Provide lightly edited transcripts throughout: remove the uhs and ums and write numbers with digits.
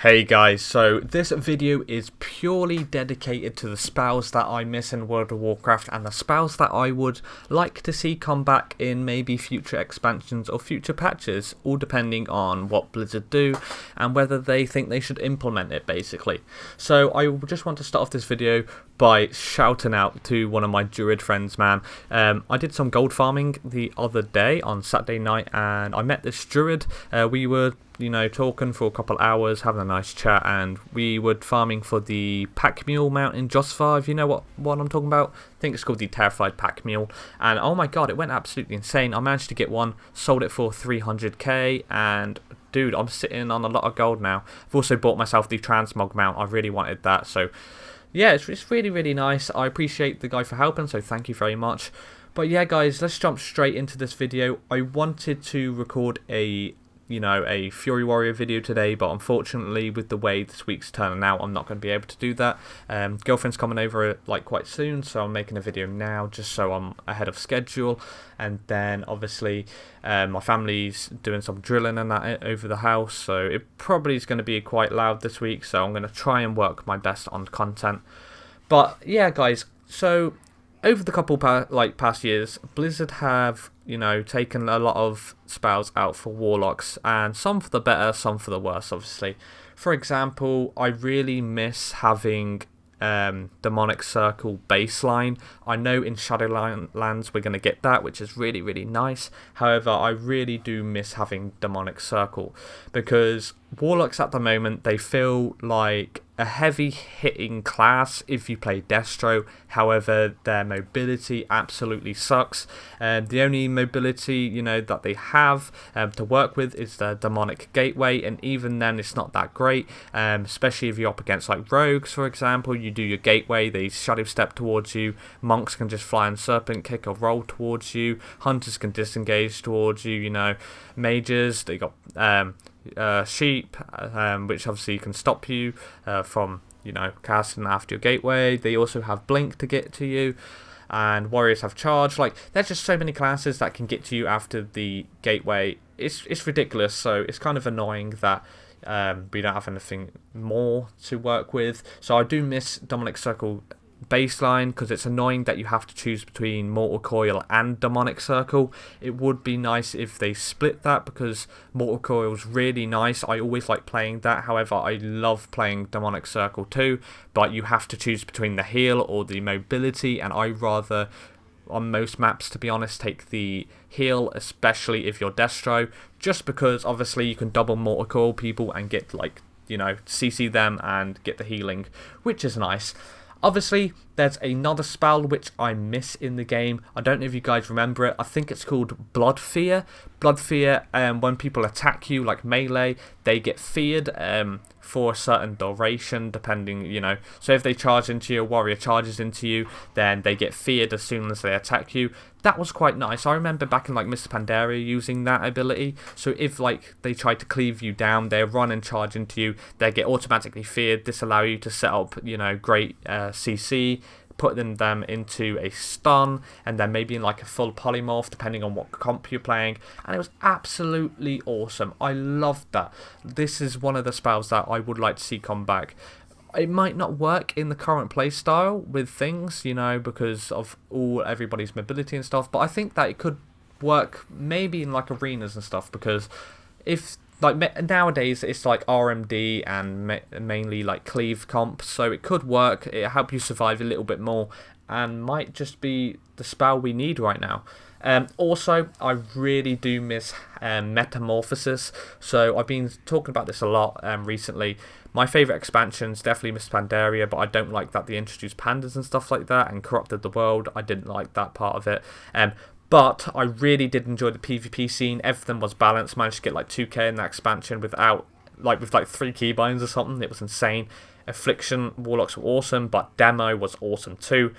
Hey guys, so this video is purely dedicated to the spells that I miss in World of Warcraft and the spells that I would like to see come back in maybe future expansions or future patches, all depending on what Blizzard do and whether they think they should implement it basically. So I just want to start off this video by shouting out to one of my druid friends, man. I did some gold farming the other day on Saturday night and I met this druid. We were talking for a couple hours, having a nice chat, and we were farming for the pack mule mount in Josvar, if you know what I'm talking about. I think it's called the Terrified Pack Mule, and oh my god, it went absolutely insane. I managed to get one, sold it for 300k, and dude, I'm sitting on a lot of gold now. I've also bought myself the Transmog mount. I really wanted that, so yeah, it's really, really nice. I appreciate the guy for helping, so thank you very much. But yeah, guys, let's jump straight into this video. I wanted to record a Fury Warrior video today, but unfortunately with the way this week's turning out, I'm not going to be able to do that. Girlfriend's coming over quite soon, so I'm making a video now just so I'm ahead of schedule. And then obviously my family's doing some drilling and that over the house, so it probably is going to be quite loud this week, so I'm going to try and work my best on content. But yeah, guys, so over the couple past years, Blizzard have taken a lot of spells out for Warlocks, and some for the better, some for the worse, obviously. For example, I really miss having Demonic Circle baseline. I know in Shadowlands we're going to get that, which is really, really nice. However, I really do miss having Demonic Circle, because Warlocks at the moment, they feel like a heavy hitting class if you play Destro. However, their mobility absolutely sucks. The only mobility that they have to work with is the Demonic Gateway, and even then it's not that great, especially if you're up against like rogues, for example. You do your gateway, they shadow step towards you, monks can just fly and serpent kick or roll towards you, hunters can disengage towards you, mages, they got sheep, which obviously can stop you from casting after your gateway. They also have blink to get to you, and warriors have charge. There's just so many classes that can get to you after the gateway. It's ridiculous, so it's kind of annoying that we don't have anything more to work with. So I do miss Demonic Circle baseline, because it's annoying that you have to choose between Mortal Coil and Demonic Circle. It would be nice if they split that, because Mortal Coil is really nice. I always like playing that. However, I love playing Demonic Circle too, but you have to choose between the heal or the mobility, and I rather, on most maps to be honest, take the heal, especially if you're Destro, just because obviously you can double Mortal Coil people and get CC them and get the healing, which is nice. Obviously, there's another spell which I miss in the game. I don't know if you guys remember it. I think it's called Blood Fear. Blood Fear, when people attack you, like melee, they get feared for a certain duration, depending, So if they charge into you, a warrior charges into you, then they get feared as soon as they attack you. That was quite nice. I remember back in Mr. Pandaria using that ability. So if they try to cleave you down, they run and charge into you, they get automatically feared. This allows you to set up, great CC, putting them into a stun, and then maybe in a full polymorph, depending on what comp you're playing. And it was absolutely awesome. I loved that. This is one of the spells that I would like to see come back. It might not work in the current playstyle with things, because of everybody's mobility and stuff, but I think that it could work maybe in arenas and stuff, because if nowadays it's RMD and mainly cleave comp, so it could work. It help you survive a little bit more, and might just be the spell we need right now. Also, I really do miss Metamorphosis. So I've been talking about this a lot recently. My favourite expansion's definitely Miss Pandaria, but I don't like that they introduced pandas and stuff like that and corrupted the world. I didn't like that part of it. But I really did enjoy the PvP scene. Everything was balanced. Managed to get 2k in that expansion without with 3 keybinds or something. It was insane. Affliction Warlocks were awesome, but Demo was awesome too.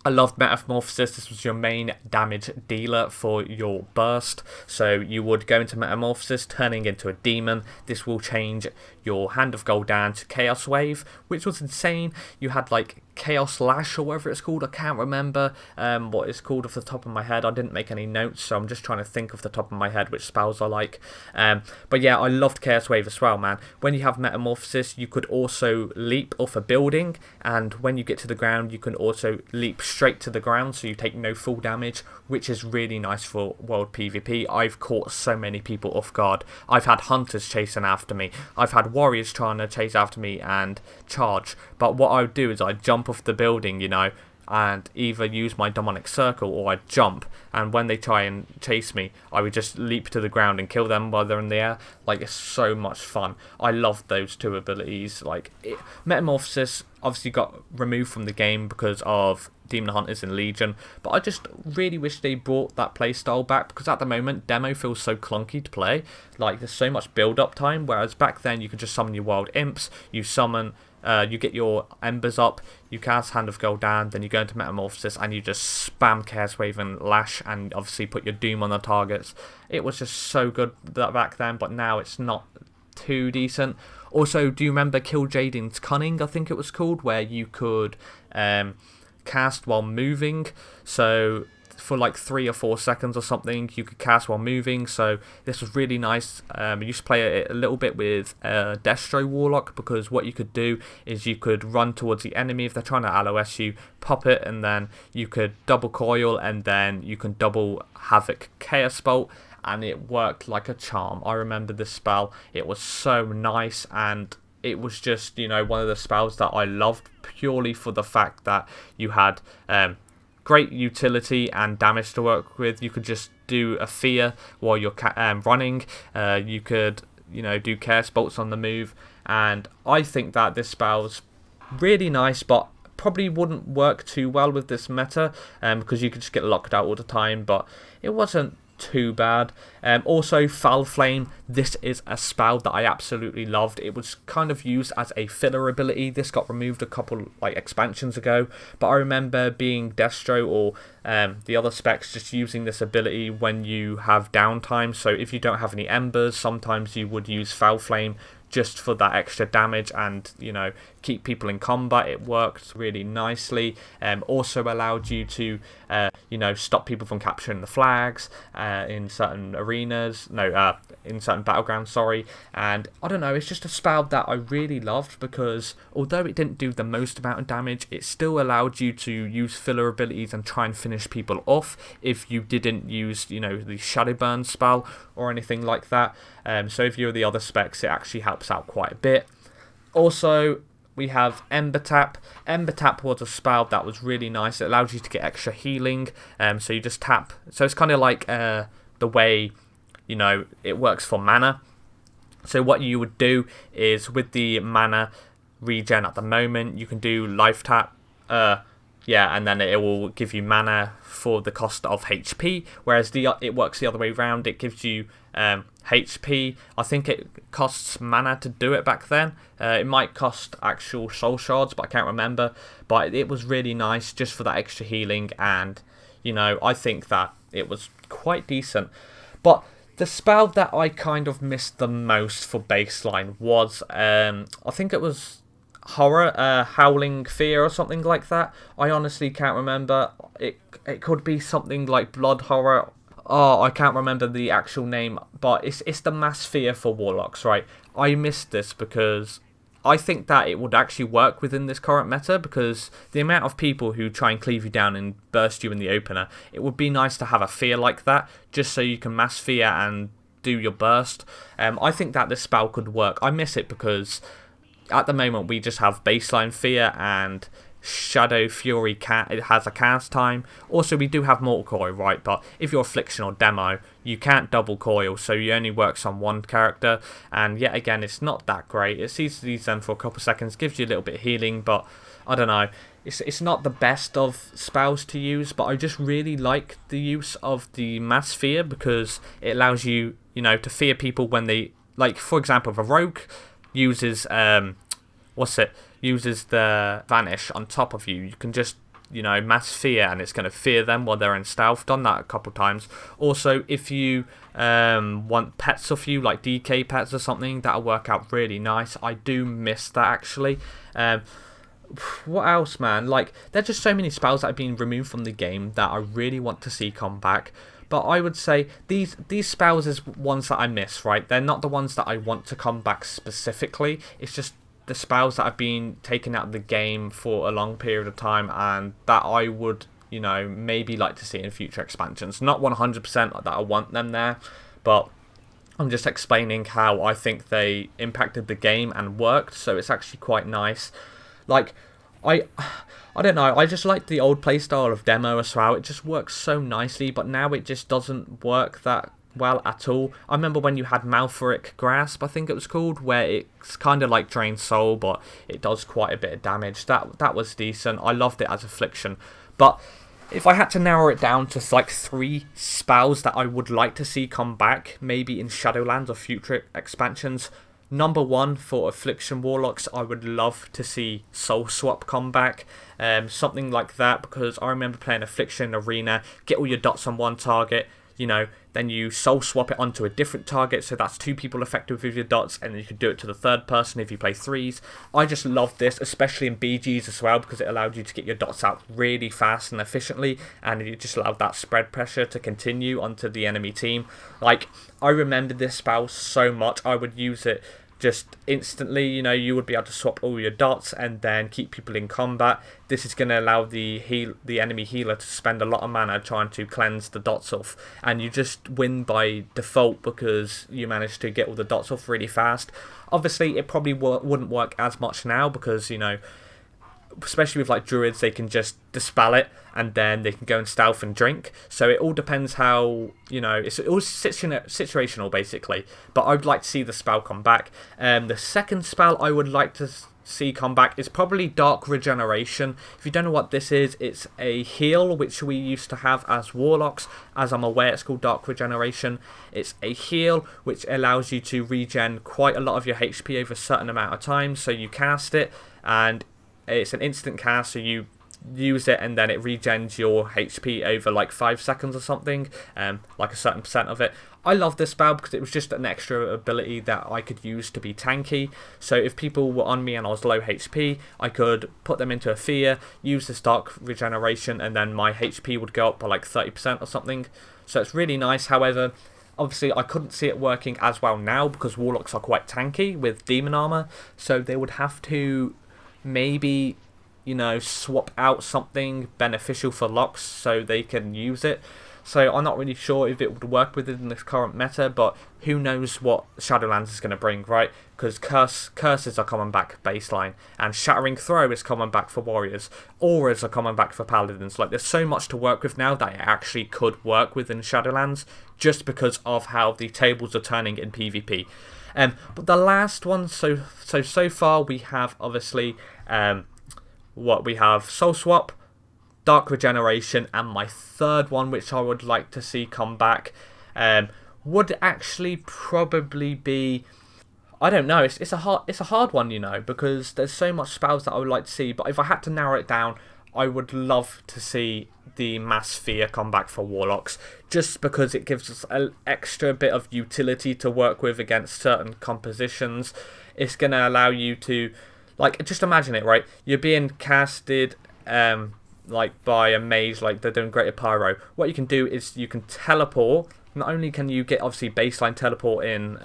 I loved Metamorphosis. This was your main damage dealer for your burst. So you would go into Metamorphosis, turning into a demon. This will change your Hand of Gul'dan to Chaos Wave, which was insane. You had Chaos Lash or whatever it's called. I can't remember what it's called off the top of my head. I didn't make any notes, so I'm just trying to think off the top of my head which spells I like. But yeah, I loved Chaos Wave as well, man. When you have Metamorphosis, you could also leap off a building, and when you get to the ground, you can also leap straight to the ground, so you take no full damage, which is really nice for world PvP. I've caught so many people off guard. I've had hunters chasing after me. I've had warriors trying to chase after me and charge. But what I would do is I'd jump off the building, you know, and either use my demonic circle or I'd jump. And when they try and chase me, I would just leap to the ground and kill them while they're in the air. Like, it's so much fun. I love those two abilities. Like, Metamorphosis obviously got removed from the game because of Demon Hunters and Legion, but I just really wish they brought that playstyle back, because at the moment Demo feels so clunky to play. Like, there's so much build up time, whereas back then you could just summon your wild imps, you summon you get your embers up, you cast Hand of Gul'dan, then you go into Metamorphosis and you just spam Chaos Wave and Lash, and obviously put your Doom on the targets. It was just so good back then, but now it's not too decent. Also, do you remember Kil'jaeden's Cunning, I think it was called, where you could cast while moving? So for like 3 or 4 seconds or something, you could cast while moving. So this was really nice. I used to play it a little bit with Destro Warlock, because what you could do is you could run towards the enemy if they're trying to LOS you, pop it, and then you could double coil, and then you can double Havoc Chaos Bolt, and it worked like a charm. I remember this spell. It was so nice, and it was just, you know, one of the spells that I loved purely for the fact that you had great utility and damage to work with. You could just do a fear while you're running. You could, you know, do Chaos Bolts on the move, and I think that this spell's really nice, but probably wouldn't work too well with this meta, because you could just get locked out all the time, but it wasn't too bad. Also, Fel Flame, this is a spell that I absolutely loved. It was kind of used as a filler ability. This got removed a couple like expansions ago, but I remember being Destro or the other specs just using this ability when you have downtime. So if you don't have any embers, sometimes you would use Fel Flame just for that extra damage and, you know, keep people in combat. It worked really nicely. Also allowed you to, you know, stop people from capturing the flags in certain arenas. No, in certain battlegrounds, sorry. And I don't know, it's just a spell that I really loved, because although it didn't do the most amount of damage, it still allowed you to use filler abilities and try and finish people off if you didn't use, you know, the Shadow Burn spell or anything like that. So if you're the other specs, it actually helps out quite a bit. Also, we have Ember Tap. Ember Tap was a spell that was really nice. It allows you to get extra healing. So you just tap. So it's kind of like the way, you know, it works for mana. So what you would do is, with the mana regen at the moment, you can do Life Tap. Yeah, and then it will give you mana for the cost of HP, whereas it works the other way around. It gives you HP. I think it costs mana to do it back then. It might cost actual soul shards, but I can't remember. But it was really nice just for that extra healing, and, you know, I think that it was quite decent. But the spell that I kind of missed the most for baseline was, I think it was Horror, Howling Fear or something like that. I honestly can't remember. It could be something like Blood Horror. Oh, I can't remember the actual name, but it's the Mass Fear for Warlocks, right? I missed this because I think that it would actually work within this current meta, because the amount of people who try and cleave you down and burst you in the opener, it would be nice to have a fear like that, just so you can Mass Fear and do your burst. I think that this spell could work. I miss it because at the moment we just have baseline fear and Shadow Fury it has a cast time. Also, we do have Mortal Coil, right? But if you're Affliction or Demo, you can't double coil, so you only works on one character. And yet again, it's not that great. It sees these then for a couple seconds, gives you a little bit of healing, but I don't know. It's not the best of spells to use, but I just really like the use of the Mass Fear, because it allows you, you know, to fear people when they, like, for example, if a rogue uses uses the Vanish on top of you, you can just, you know, Mass Fear, and it's going to fear them while they're in stealth. Done that a couple times. Also, if you want pets off you, like DK pets or something, that'll work out really nice. I do miss that, actually. what else, man? Like, there's just so many spells that have been removed from the game that I really want to see come back. But I would say these spells is ones that I miss, right? They're not the ones that I want to come back specifically. It's just the spells that have been taken out of the game for a long period of time and that I would, you know, maybe like to see in future expansions. Not 100% that I want them there, but I'm just explaining how I think they impacted the game and worked, so it's actually quite nice. Like, I don't know, I just like the old playstyle of Demo as well. It just works so nicely, but now it just doesn't work that well at all. I remember when you had Malefic Grasp, I think it was called, where it's kind of like Drain Soul, but it does quite a bit of damage. That was decent. I loved it as Affliction. But if I had to narrow it down to like 3 spells that I would like to see come back, maybe in Shadowlands or future expansions, number 1 for Affliction Warlocks, I would love to see Soul Swap come back. Something like that, because I remember playing Affliction Arena, get all your dots on one target, you know, then you soul swap it onto a different target, so that's 2 people affected with your dots, and then you can do it to the 3rd person if you play 3s. I just love this, especially in BGs as well, because it allowed you to get your dots out really fast and efficiently, and it just allowed that spread pressure to continue onto the enemy team. Like, I remember this spell so much. I would use it just instantly. You know, you would be able to swap all your dots and then keep people in combat. This is going to allow the enemy healer to spend a lot of mana trying to cleanse the dots off, and you just win by default because you managed to get all the dots off really fast. Obviously, it probably wouldn't work as much now because, you know, especially with like druids, they can just dispel it and then they can go and stealth and drink. So it all depends how, you know, it's all situational basically. But I'd like to see the spell come back. The second spell I would like to see come back is probably Dark Regeneration. If you don't know what this is, it's a heal which we used to have as Warlocks. As I'm aware, it's called Dark Regeneration. It's a heal which allows you to regen quite a lot of your HP over a certain amount of time. So you cast it and it's an instant cast, so you use it and then it regens your HP over like 5 seconds or something, like a certain percent of it. I love this spell because it was just an extra ability that I could use to be tanky. So if people were on me and I was low HP, I could put them into a fear, use this Dark Regeneration, and then my HP would go up by like 30% or something. So it's really nice. However, obviously I couldn't see it working as well now because Warlocks are quite tanky with Demon Armor, so they would have to maybe, you know, swap out something beneficial for Locks so they can use it. So I'm not really sure if it would work within this current meta, but who knows what Shadowlands is going to bring, right? Because curses are coming back baseline, and Shattering Throw is coming back for warriors, auras are coming back for paladins. Like, there's so much to work with now that it actually could work within Shadowlands just because of how the tables are turning in PvP. But the last one, so far we have obviously what we have: Soul Swap, Dark Regeneration, and my third one, which I would like to see come back, would actually probably be, I don't know. It's a hard one, you know, because there's so much spells that I would like to see. But if I had to narrow it down, I would love to see the Mass Fear come back for Warlocks, just because it gives us an extra bit of utility to work with against certain compositions. It's going to allow you to, like, just imagine it, right? You're being casted like by a mage, like they're doing Greater Pyro. What you can do is you can teleport. Not only can you get obviously baseline teleport in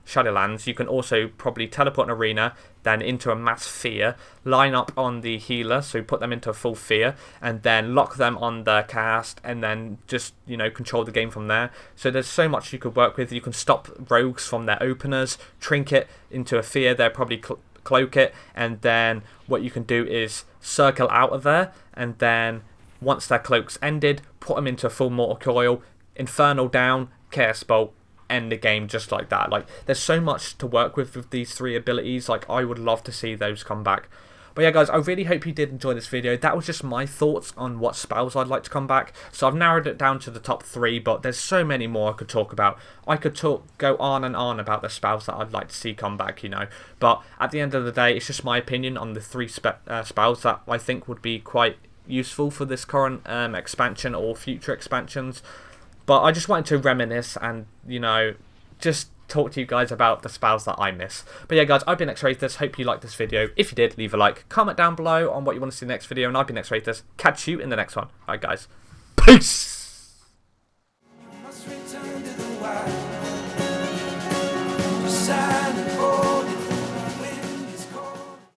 Shadowlands, you can also probably teleport an arena, then into a Mass Fear, line up on the healer, so put them into a full fear, and then lock them on the cast, and then just, you know, control the game from there. So there's so much you could work with. You can stop rogues from their openers, trinket into a fear, they're probably cloak it, and then what you can do is circle out of there, and then once their cloak's ended, put them into a full Mortal Coil, Infernal down, Chaos Bolt, end the game just like that. Like, there's so much to work with these 3 abilities. Like, I would love to see those come back. But yeah, guys, I really hope you did enjoy this video. That was just my thoughts on what spells I'd like to come back. So I've narrowed it down to the top 3, but there's so many more I could talk about. I could go on and on about the spells that I'd like to see come back, you know. But at the end of the day, it's just my opinion on the 3 spells that I think would be quite useful for this current expansion or future expansions. But I just wanted to reminisce and, you know, just talk to you guys about the spells that I miss. But yeah, guys, I've been Xrathis. Hope you liked this video. If you did, leave a like, comment down below on what you want to see in the next video, and I've been Xrathis. Catch you in the next one. Alright, guys. Peace! You must return to the wild.